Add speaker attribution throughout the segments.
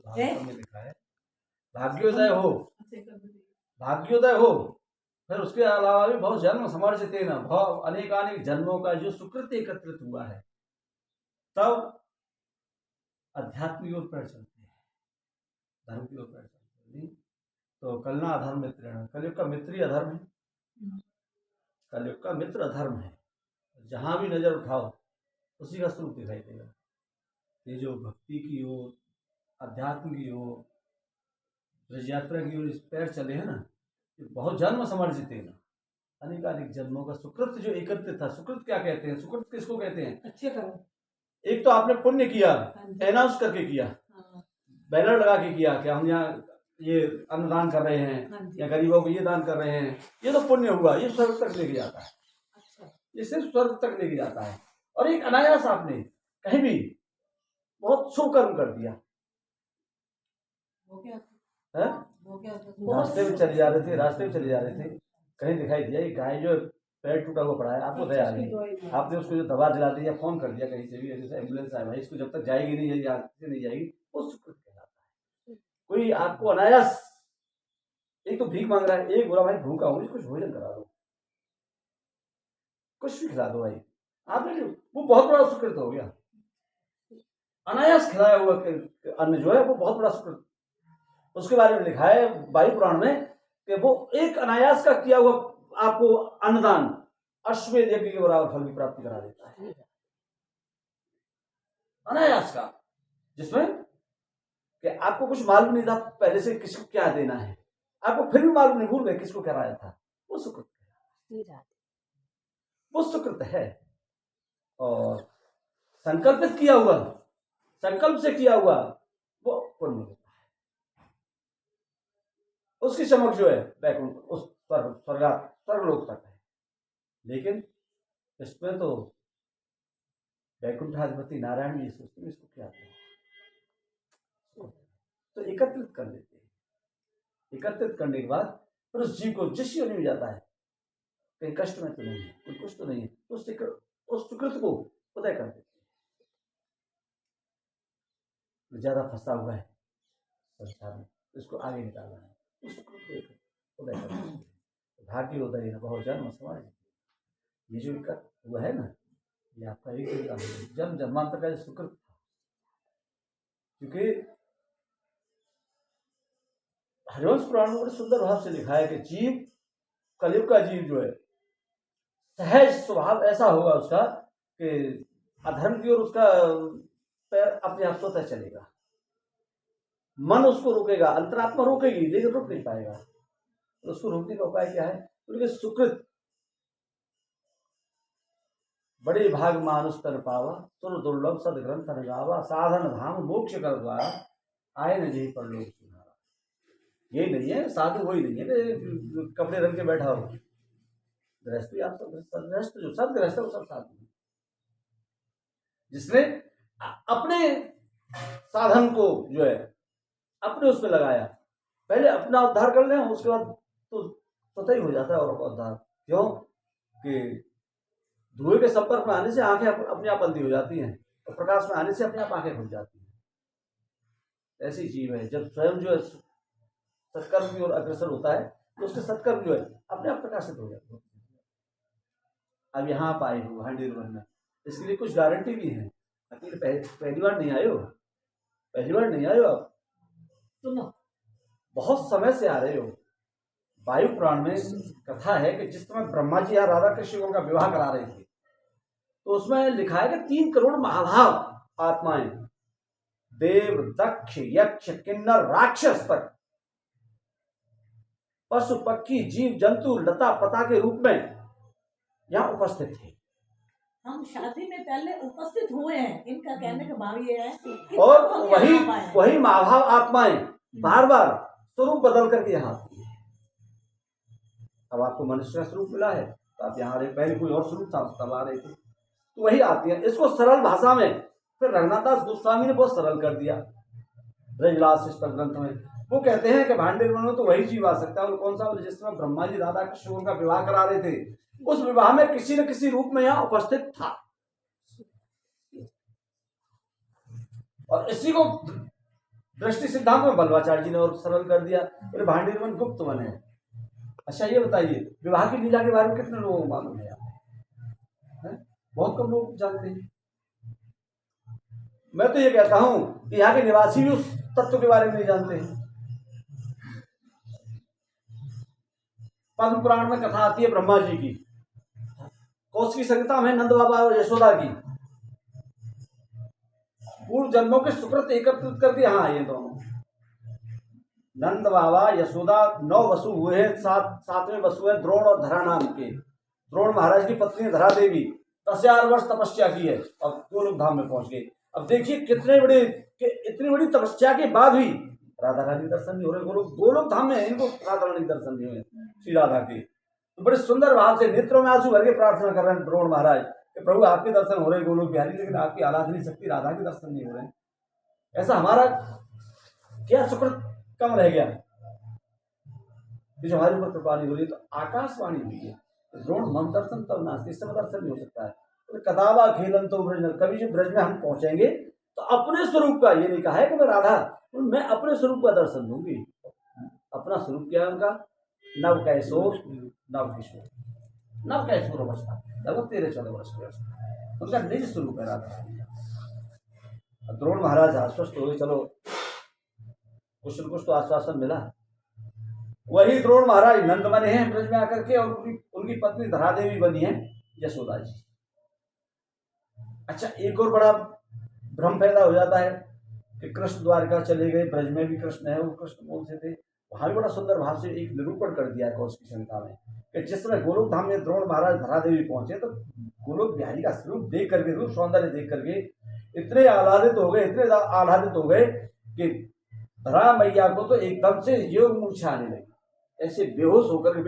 Speaker 1: भागवत में लिखा है भाग्योदय हो, भाग्योदय हो, फिर उसके अलावा भी बहुत जन्म समर्जितेन, बहुत अनेकानेक जन्मों का जो सुकृत एकत्रित हुआ है, तब अध्यात्म की ओर पैर चलते हैं, धर्म की ओर पैर चलते हैं। तो कलना अधर्म मित्र, कलयुग का मित्र ही अधर्म है, कलयुग का मित्र अधर्म है। जहां भी नजर उठाओ उसी का स्वरूप दिखाई देगा। ये जो भक्ति की ओर, अध्यात्म की ओर, ब्रज यात्रा की ओर इस पैर चले हैं ना, ये बहुत जन्म समर्जित है ना, अनेकानेक जन्मों का सुकृत जो एकत्रित था। सुकृत क्या कहते हैं? सुकृत किसको कहते हैं?
Speaker 2: अच्छे कर्म।
Speaker 1: एक तो आपने पुण्य किया, अनाउंस करके किया, बैनर लगा के किया कि हम यहाँ ये अन्नदान कर रहे हैं या गरीबों को ये दान कर रहे हैं, ये तो पुण्य हुआ, ये स्वर्ग तक लेके जाता है। अच्छा। ये सिर्फ स्वर्ग तक लेके जाता है। और एक अनायास आपने कहीं भी बहुत शुभ कर्म कर दिया।
Speaker 2: वो क्या
Speaker 1: है? रास्ते में चले जा रहे थे, कहीं दिखाई दिया ये गाय जो पैर टूटा हुआ पड़ा है, आपको दया आ गई, आपने उसको जो दवा दिला दी या फोन कर दिया कहीं से भी, जैसे एम्बुलेंस आए भाई इसको जब तक जाएगी नहीं जाएगी, वो सुकृत कहलाता है। कोई आपको अनायास, एक तो भीख मांग रहा है, एक बोला भाई भूखा हूँ कुछ भोजन करा दो, कुछ भी खिला दो भाई, आपने वो बहुत बड़ा सुकृत हो गया। अनायास खिलाया हुआ अन्न जो है वो बहुत बड़ा सुकृत। उसके बारे में लिखा है वायु पुराण में कि वो एक अनायास का किया हुआ आपको अन्नदान अश्वमेध यज्ञ के बराबर फल की प्राप्ति करा देता है। अनायास का, जिसमें कि आपको कुछ मालूम नहीं था पहले से किसको क्या देना है, आपको फिर भी मालूम नहीं, भूल गए किसको क्या राया था, वो सुकृत है, वो सुकृत है। और संकल्पित किया हुआ, संकल्प से किया हुआ वो पुण्य होता है। उसकी चमक जो है वैकुंठ, उस स्वर्गलोक तक है। लेकिन इसमें तो वैकुंठाधिपति नारायण जी सोचते हैं इसको क्या है, तो एकत्रित कर लेते हैं। एकत्रित करने के बाद फिर उस जीव को जिस योनि में जाता है, कहीं कष्ट में तो नहीं है, कोई कुछ तो नहीं है, उस सुकृत को उदय कर देते हैं। ज्यादा फंसा हुआ है संसार में, इसको आगे निकालना है, उस सुकृत को उदय कर देते हैं। भाग्य उदय है बहुत जन्म समाज, ये जो हुआ है ना, ये आपका एक जन्म जन्मांतर का सुकृत था। क्योंकि हरिवंश पुराण में बड़े सुंदर भाव से लिखा है कि जीव, कलयुग का जीव जो है, सहज स्वभाव ऐसा होगा उसका कि अधर्म की ओर उसका पैर अपने आप स्वतः चलेगा। मन उसको रोकेगा, अंतरात्मा रोकेगी लेकिन रुक नहीं पाएगा। तो उसको रोकने का उपाय क्या है? उनके सुकृत बड़े भाग मानुष तर पावा, सुर दुर्लभ सदग्रंथ गावा, साधन धाम मोक्ष कर द्वारा, आए न जी पर लोग सुनारा। यही नहीं है साधु, वही नहीं है कपड़े रंग के बैठा हो गृहस्थी। आप सब गृहस्थ, जो सब गृहस्थ वो सब साधु है, जिसने अपने साधन को जो है अपने उसमें लगाया। पहले अपना उद्धार कर ले, उसके बाद तो स्वतः ही हो जाता है और उद्धार। क्यों कि धुएं के संपर्क में आने से आंखें अपने आप अंधी हो जाती हैं और प्रकाश में आने से अपने आप आंखें खुल जाती हैं। ऐसी जीव है, जब स्वयं जो है सत्कर्म की ओर अग्रसर होता है तो उसके सत्कर्म जो है अपने आप प्रकाशित हो जाते हैं। अब यहाँ आप आए हो हांडी बनना, इसके लिए कुछ गारंटी भी है। अकेले पहली बार नहीं आए हो, पहली बार नहीं आए हो आप, सुनो बहुत समय से आ रहे हो। वायु पुराण में कथा है कि जिस समय ब्रह्मा जी यहाँ राधा कृष्ण का विवाह करा रहे थे, तो उसमें लिखा है कि 3 करोड़ महाभाव आत्माएं, देव, दक्ष, यक्ष, किन्नर, राक्षस तक, पशु, पक्षी, जीव, जंतु, लता पता के रूप में यहाँ उपस्थित थे।
Speaker 2: हम शादी में पहले उपस्थित हुए हैं, इनका कहने का भाव ये है।
Speaker 1: और वही महाभाव आत्माएं बार बार स्वरूप बदल करके यहाँ आती है। अब आपको मनुष्य का स्वरूप मिला है तो आप यहाँ रहे, पहले कोई और स्वरूप था तब आ रहे थे, तो वही आती है। इसको सरल भाषा में फिर रघुनाथदास गोस्वामी ने बहुत सरल कर दिया ब्रजविलास ग्रंथ में। वो कहते हैं कि भांडे में तो वही जीव आ सकता है। और कौन सा? जिस समय ब्रह्मा जी राधा कृष्ण का विवाह करा रहे थे, उस विवाह में किसी न किसी रूप में यहाँ उपस्थित था। और इसी को दृष्टि सिद्धांत में बल्लभाचार्य जी ने और सरल कर दिया, बोले भांडीर वन गुप्त वन है। अच्छा ये बताइए विवाह की लीला के बारे में कितने लोगों को मालूम है? बहुत कम लोग जानते हैं। मैं तो ये कहता हूं कि यहाँ के निवासी भी उस तत्व के बारे में नहीं जानते हैं। पद्म पुराण में कथा आती है ब्रह्मा जी की, कौशिकी संहिता में नंद बाबा और यशोदा की, पूर्व जन्मों के सुकृत एकत्रित करके यहाँ आए दोनों। नंद बाबा यशोदा 9 वसु हुए हैं, 7वें वसु है द्रोण और धरा नाम के। द्रोण महाराज की पत्नी धरा देवी 10,000 वर्ष तपस्या की है और गोलोक धाम में पहुंच गए। अब देखिए इतनी बड़ी तपस्या के बाद भी राधा रानी दर्शन नहीं हो रहे। गोलोक धाम में इनको राधा रानी दर्शन नहीं हुए श्री राधा के। तो बड़े सुंदर भाव से नेत्रों में आंसू भर के प्रार्थना कर रहे हैं द्रोण महाराज कि प्रभु आपके दर्शन हो रहे गोलोक बिहारी, लेकिन आपकी आराधनी शक्ति राधा के दर्शन नहीं हो रहे। ऐसा हमारा क्या सुकृत कम रह गया जो हमारे ऊपर कृपा नहीं हो रही। तो आकाशवाणी हुई है द्रोण मन दर्शन तब नास्ति, इस समय दर्शन नहीं हो सकता है। तो कदावा खेलन तो ब्रज, कभी जो ब्रज में हम पहुंचेंगे तो अपने स्वरूप का, ये नहीं कहा है कि मैं राधा, मैं अपने स्वरूप का दर्शन दूंगी। अपना स्वरूप क्या है उनका? नव कैशोर नव किशोर, नव कैशोर अवस्था, लगभग 13-14 वर्ष की अवस्था, उनका निज स्वरूप है राधा रानी का। द्रोण महाराज आश्वस्त हो गए, चलो कुछ न कुछ तो आश्वासन मिला। वही द्रोण महाराज नंद बने हैं ब्रज में आकर के, और उनकी पत्नी धरा देवी बनी है यशोदा जी। अच्छा एक और बड़ा भ्रम पैदा हो जाता है कि कृष्ण द्वारका चले गए, ब्रज में भी कृष्ण है, वो कृष्ण कौन से थे? वहां भी बड़ा सुंदर भाव से एक निरूपण कर दिया है कौशिकी संहिता में कि जिस समय गोलोक धाम में द्रोण महाराज धरा देवी पहुंचे तो गोलोक बिहारी का स्वरूप देख करके, रूप सौंदर्य देख करके इतने आह्लादित हो गए कि धरा मैया को तो एकदम से योग मूर्छा आने लगी, ऐसे बेहोश होकर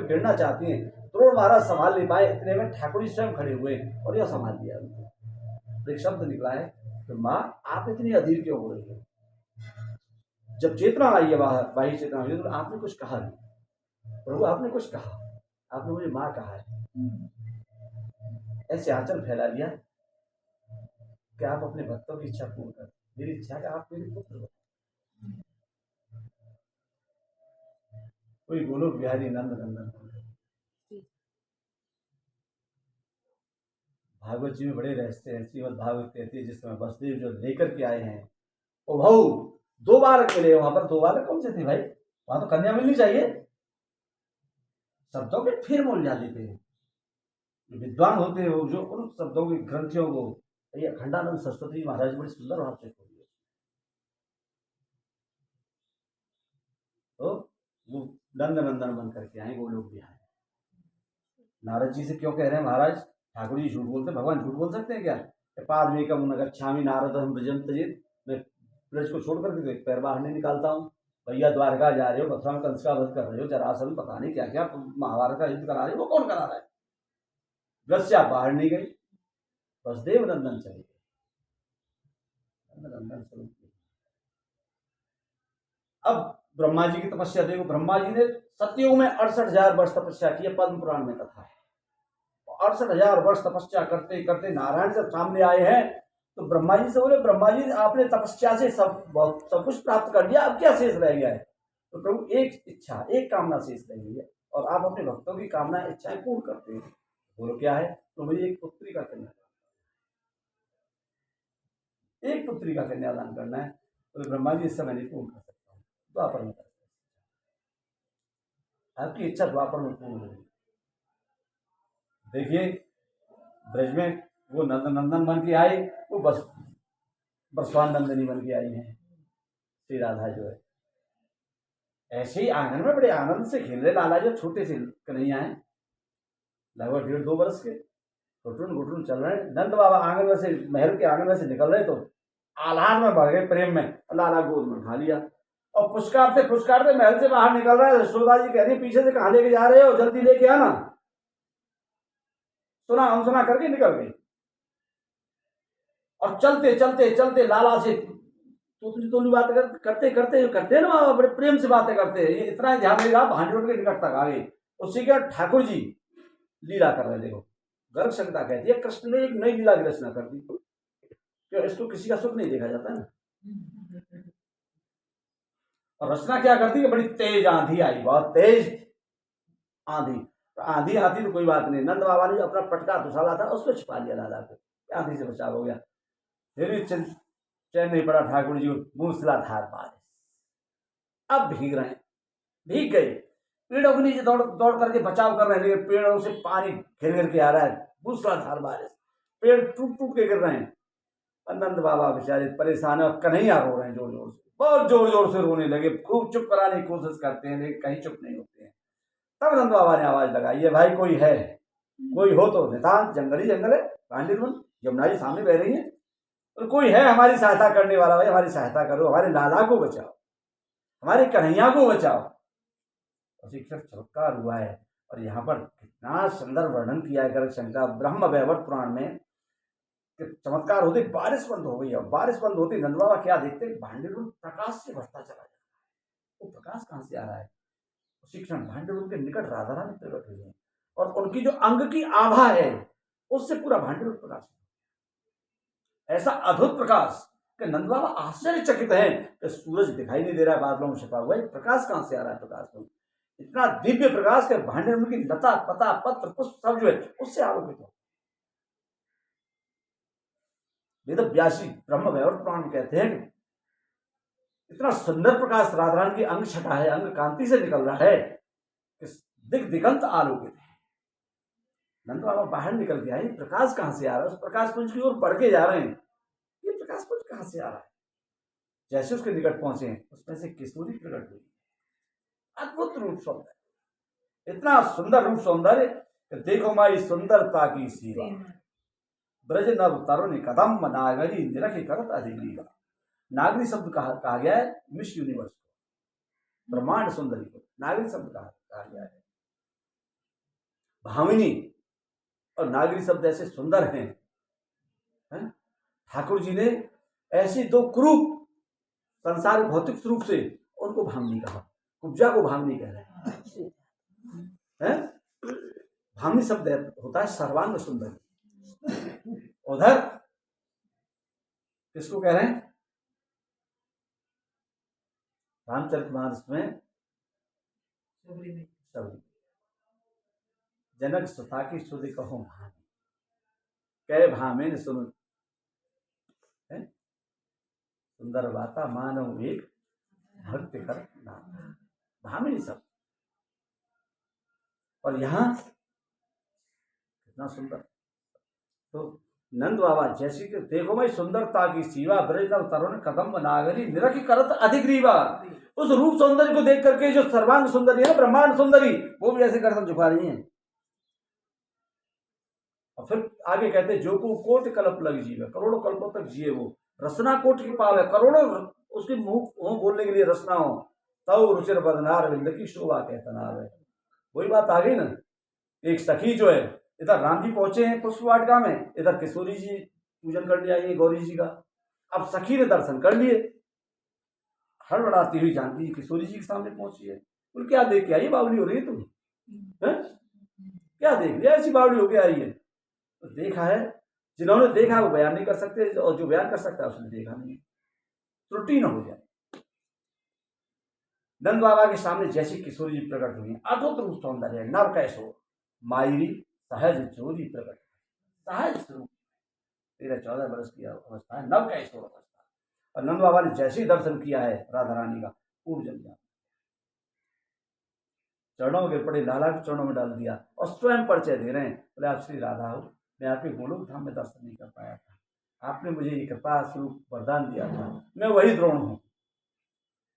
Speaker 1: गिरना चाहती हैं। द्रोण महाराज संभाल नहीं पाए, इतने में ठाकुर जी स्वयं खड़े हुए और यह संभाल लिया उनको। एक शब्द निकला है कि माँ आप इतनी अधीर क्यों हो रही है? जब चेतना आई है बाहर, बाह्य चेतना आई तो आपने कुछ कहा नहीं, प्रभु आपने कुछ कहा, आपने मुझे माँ कहा है। ऐसे आंचल फैला लिया कि आप अपने भक्तों की इच्छा पूर्ण कर, मेरी इच्छा कि आप मेरे पुत्र हो। कोई गोलोक बिहारी नंद नंदन। भागवत जी में बड़े रहस्य हैं। श्रीमद् भागवत कहती है जिस समय वसुदेव जो लेकर के आए हैं, ओ भाऊ 2 बालक मिले। वहां पर 2 बालक कौन से थे भाई? वहां तो कन्या मिलनी चाहिए। शब्दों के फिर मूल जान लेते हैं विद्वान होते हैं जो उन शब्दों की ग्रंथियों को, ये अखंडानंद सरस्वती महाराज बड़े सुंदर भाव से खोलिए। तो वो नंद नंदन बन करके आए गोलोक बिहारी। नारद जी से क्यों कह रहे हैं महाराज? ठाकुर जी झूठ बोलते, भगवान झूठ बोल सकते हैं क्या? पादमेकम गच्छामि नारद हम ब्रजं त्यजेत, मैं ब्रज को छोड़ करके एक पैर बाहर नहीं निकालता हूँ। भैया द्वारका जा रहे हो, मथुरा में कंस का वध कर रहे हो, जरासंध पता नहीं क्या क्या महाभारत का युद्ध करा रहे हो, वो कौन करा रहा है? ब्रज से आप बाहर नहीं गए, वसुदेव नंदन चले गए। नंदन स्वरूप। अब ब्रह्मा जी की तपस्या देखो, ब्रह्मा जी ने सतयुग में 68,000 वर्ष तपस्या की है, पद्म पुराण में कथा है। 68,000 वर्ष तपस्या करते करते नारायण जब सामने आए हैं तो ब्रह्मा जी से बोले, ब्रह्मा जी आपने तपस्या से सब कुछ प्राप्त कर लिया, अब क्या शेष रह गया है? तो प्रभु एक इच्छा, एक कामना शेष रह गई है और आप अपने भक्तों की कामना इच्छाएं पूर्ण करते हैं। बोलो क्या है? तो मुझे एक पुत्री का कन्यादान करना है। तो ब्रह्मा जी इस समय नहीं पूर्ण कर सकता हूँ, द्वापर में आपकी इच्छा द्वापर में पूर्ण होगी। देखिए ब्रज में वो नंदन बन के आए, वो बसवान नंदनी बन के आई हैं श्री राधा जो है। ऐसे ही आंगन में बड़े आनंद से खेल रहे लाला जो छोटे से कन्हैया हैं, लगभग 1.5-2 वर्ष के, घुटुन चल रहे हैं। नंद बाबा आंगन में से, महल के आंगन में से निकल रहे तो आह्लाद में बढ़ गए, प्रेम में, लाला गोद में उठा लिया और पुचकारते महल से बाहर निकल रहा है। यशोदा जी कह रही पीछे से कहाँ लेके जा रहे हो, जल्दी लेके आना। सुना अनसुना करके निकल गई और चलते लाला से तोली बातें करते ना, बड़े प्रेम से बातें करते हैं। ये इतना ध्यान देगा, भांडोट के निकट तक आ गई। उसी के ठाकुर जी लीला कर रहे। देखो गर्ग संहिता कहती है कृष्ण ने एक नई लीला की रचना कर दी। क्यों? इसको किसी का सुख नहीं देखा जाता है ना। और रचना क्या करती है, बड़ी तेज आंधी आई, बहुत तेज आंधी। तो आंधी आती तो कोई बात नहीं, नंद बाबा ने जो अपना पटका दुसाला था उसको छिपा लिया लाला को, आंधी से बचाव हो गया। फिर भी चैन नहीं पड़ा ठाकुर जी को, मूसलाधार बारिश। अब भीग रहे हैं, भीग गए, पेड़ों के नीचे दौड़ दौड़ करके बचाव कर रहे हैं, लेकिन पेड़ों से पानी घिर घिर के आ रहा है, मूसलाधार बारिश, पेड़ टूट टूट के गिर रहे हैं। नंद बाबा बेचारे परेशान है और कन्हैया रो रहे हैं जोर जोर से, बहुत जोर जोर से रोने लगे, खूब चुप कराने की कोशिश करते हैं लेकिन कहीं चुप नहीं होते हैं। तब नंद बाबा ने आवाज लगाई है, भाई कोई है, कोई हो तो नितांत, जंगल ही जंगल है, पांडित यमुना जी सामने बह रही है, और कोई है हमारी सहायता करने वाला, भाई हमारी सहायता करो, हमारे लाला को बचाओ, हमारे कन्हैया को बचाओ। शिक्षक चमत्कार हुआ है। और यहाँ पर कितना सुंदर वर्णन किया है गर्ग शंकर ब्रह्म वैवर्त पुराण में कि चमत्कार होते बारिश बंद हो गई है, बारिश बंद होती नंद बाबा क्या देखते, भांडेरुल प्रकाश से भरता चला जाता है। वो प्रकाश कहाँ से आ रहा है, शिक्षण भांडेरुल के निकट राधा रानी प्रकट हुई है और उनकी जो अंग की आभा है उससे पूरा भांडेरुल प्रकाश, ऐसा अद्भुत प्रकाश कि नंद बाबा आश्चर्यचकित हैं कि सूरज दिखाई नहीं दे रहा है, बादलों में छिपा हुआ है, प्रकाश कहाँ से आ रहा है, प्रकाश में इतना दिव्य प्रकाश के भांडेरुल की लता पता पत्र पुष्प सब जो है उससे आलोकित हो। वेद व्यासी ब्रह्म वैवर्त पुराण में कहते हैं कि इतना सुंदर प्रकाश राधारानी की अंग छटा है, अंग कांति से निकल रहा है कि दिग दिगंत आलोकित है। नंद बाबा बाहर निकल गया है, प्रकाश कहां से आ रहा है, उस प्रकाश पुंज की ओर बढ़ के जा रहे हैं, ये प्रकाश पुंज कहां से आ रहा है। जैसे उसके निकट पहुंचे उसमें से किशोरी प्रकट हुई, अद्भुत रूप सौंदर्य, इतना सुंदर रूप सौंदर्य कि देखो माई सुंदरता की सीमा, ब्रज नव तरुण कदम नागरी निरखी करत अधिगरीवा। नागरी शब्द कहा गया है मिस यूनिवर्स को, ब्रह्मांड सुंदरी को नागरी शब्द कहा गया है। भामिनी और नागरी शब्द ऐसे सुंदर हैं, ठाकुर जी ने ऐसे दो कुरूप संसार भौतिक रूप से उनको भामिनी कहा, कुब्जा को भामिनी कह रहे हैं। भामिनी शब्द होता है सर्वांग सुंदरी, उधर किसको कह रहे हैं, रामचरितमानस में सबरी, जनक सुता की सुधि कहो भामी, कह भामिन सुन सुंदर बाता मानव एक भक्ति कर नाम, भामिनी सब। और यहां कितना सुंदर, तो नंद बाबा जैसी कि देखो मैं सुंदरता की सीवा ब्रज नव तरुण कदम नागरी निरखी करत अधिग्रीवा, उस रूप सौंदर्य को देख करके जो सर्वांग सुंदरी है, ब्रह्मांड सुंदरी, वो भी ऐसे गर्दन झुका रही हैं। और फिर आगे कहते जो को कोट कल्प लग जीवे, करोड़ों कल्पों तक जिए वो, रसना कोट की पावे, करोड़ों उसके मुंह बोलने के लिए रसना हो, तव रुचिर बदनार विंद की शोभा कहता नार है। वही बात आ गई ना, एक सखी जो है, इधर राम जी पहुंचे हैं पुष्प वाटिका में, इधर किशोरी जी पूजन करने आई है गौरी जी का। अब सखी ने दर्शन कर लिए, हड़बड़ाती हुई जानकी किशोरी जी के सामने पहुंची है, बोल क्या देख के आई, बावली हो रही है तुम, क्या देख लिया, ऐसी बावली होके आई है। तो देखा है, जिन्होंने देखा वो बयान नहीं कर सकते, और जो बयान कर सकता है उसने देखा नहीं, त्रुटि न हो जाए। नंद बाबा के सामने जैसी किशोरी जी प्रकट हुई, अद्भुत रूप सौंदर्य, नव कैसो मायरी सहज जोरी प्रकट, सहज स्वरूप, 13-14 वर्ष की अवस्था है, नव कैसो अवस्था। और नंद बाबा ने जैसे ही दर्शन किया है राधा रानी का, पूर्ण जल गया, चरणों के पड़े, लाला के चरणों में डाल दिया और स्वयं परिचय दे रहे हैं, बोले आप श्री राधा हो, मैं आपके गोलोक धाम में दर्शन नहीं कर पाया था, आपने मुझे ये कृपा स्वरूप वरदान दिया था, मैं वही द्रोण हूँ,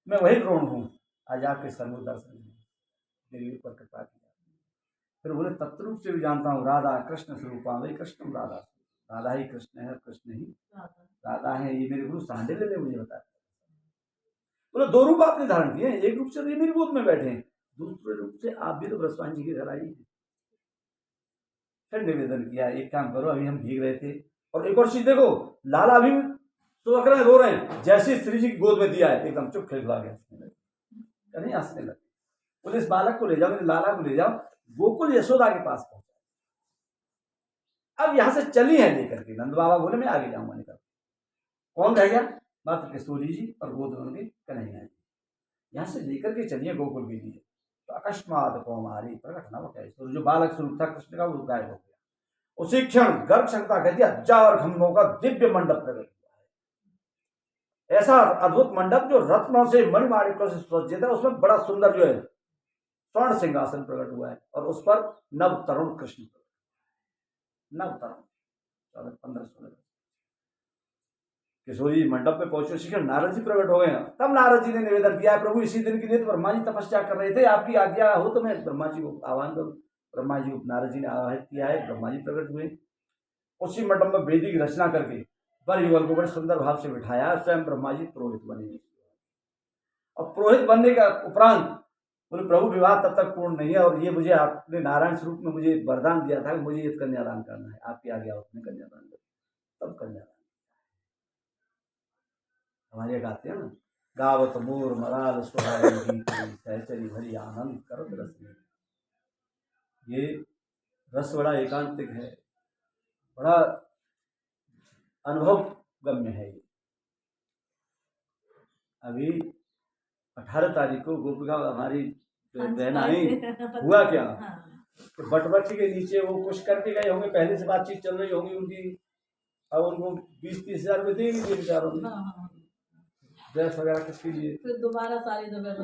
Speaker 1: मैं वही द्रोण हूँ, आज आपके सन्मुख दर्शन मेरे ऊपर कृपा किया। फिर बोले तत्रूप से भी जानता हूँ, राधा कृष्ण स्वरूपा, वही कृष्ण राधा, राधा ही कृष्ण है, कृष्ण ही राधा है, ये मेरे गुरु सांडिल्य ने मुझे बताया। बोले दो रूप आपने धारण किए हैं, एक रूप से ये मेरी गोद में बैठे हैं, दूसरे रूप से आप भी तो ब्रजवान जी के घर आई हैं। फिर निवेदन किया, एक काम करो, अभी हम भीग रहे थे, और एक और चीज देखो, लाला भी सुबह रहे रो रहे हैं, जैसे श्री जी की गोद में दिया है एकदम चुप खिलखिला गया, नहीं हंसने लगे। बोले इस बालक को ले जाओ, मेरे लाला को ले जाओ, गोकुल यशोदा के पास पहुंचा। अब यहां से चली है लेकर के, नंद बाबा बोले मैं आगे जाऊंगा निकल, कौन रह गया, मात्र किशोरी जी और गोद में उनके कन्हैया जी। यहां से लेकर के चलिए गोकुल के लिए। तो अकस्मात कौमारी प्रकट नव कैसुर, जो बालक स्वरूप था कृष्ण का वो गायब हो गया। उसी क्षण गर्भ क्षमता कहती है 1000 खंभों का दिव्य मंडप प्रकट हुआ है। ऐसा अद्भुत मंडप जो रत्नों से मणिमाणिकों से सुसज्जित है, उसमें बड़ा सुंदर जो है स्वर्ण सिंहासन प्रकट हुआ है और उस पर नव तरुण कृष्ण, नव तरुण 15-16 किशोरी मंडप में पहुंचे। उसी क्षण नारद जी प्रकट हो गए। तब नारद जी ने निवेदन किया, प्रभु इसी दिन के लिए तो ब्रह्मा जी तपस्या कर रहे थे, आपकी आज्ञा हो तो मैं ब्रह्मा जी को आह्वान करूं। ब्रह्मा जी को नारद जी ने आवाहित किया है, ब्रह्मा जी प्रकट हुए। उसी मंडप में वेदी की रचना करके वर युगल को बड़े सुंदर भाव से बिठाया। स्वयं ब्रह्मा जी पुरोहित बने और पुरोहित बनने का उपरांत बोले प्रभु विवाह तब तक पूर्ण नहीं है और ये मुझे आपने नारायण स्वरूप में मुझे वरदान दिया था कि मुझे ये कन्यादान करना है, आपकी आज्ञा उसने कन्यादान कर, तब कन्यादान। हमारे गाते हैं ना, गावत मोर मराल सुहावनी सहचरी भरी आनंद करत रस में। ये रस बड़ा एकांतिक है, बड़ा अनुभव गम्य है। ये अभी 18 तारीख को गोपिका हमारी बहन आई, हुआ क्या कि बटवृक्ष के नीचे वो कुछ करके गए होंगे, पहले से बातचीत चल रही होगी उनकी, अब उनको 20-30 हजार रुपये देंगे बेचारों ने ड्रेस वगैरह किसके लिए,
Speaker 2: फिर दोबारा सारी जगह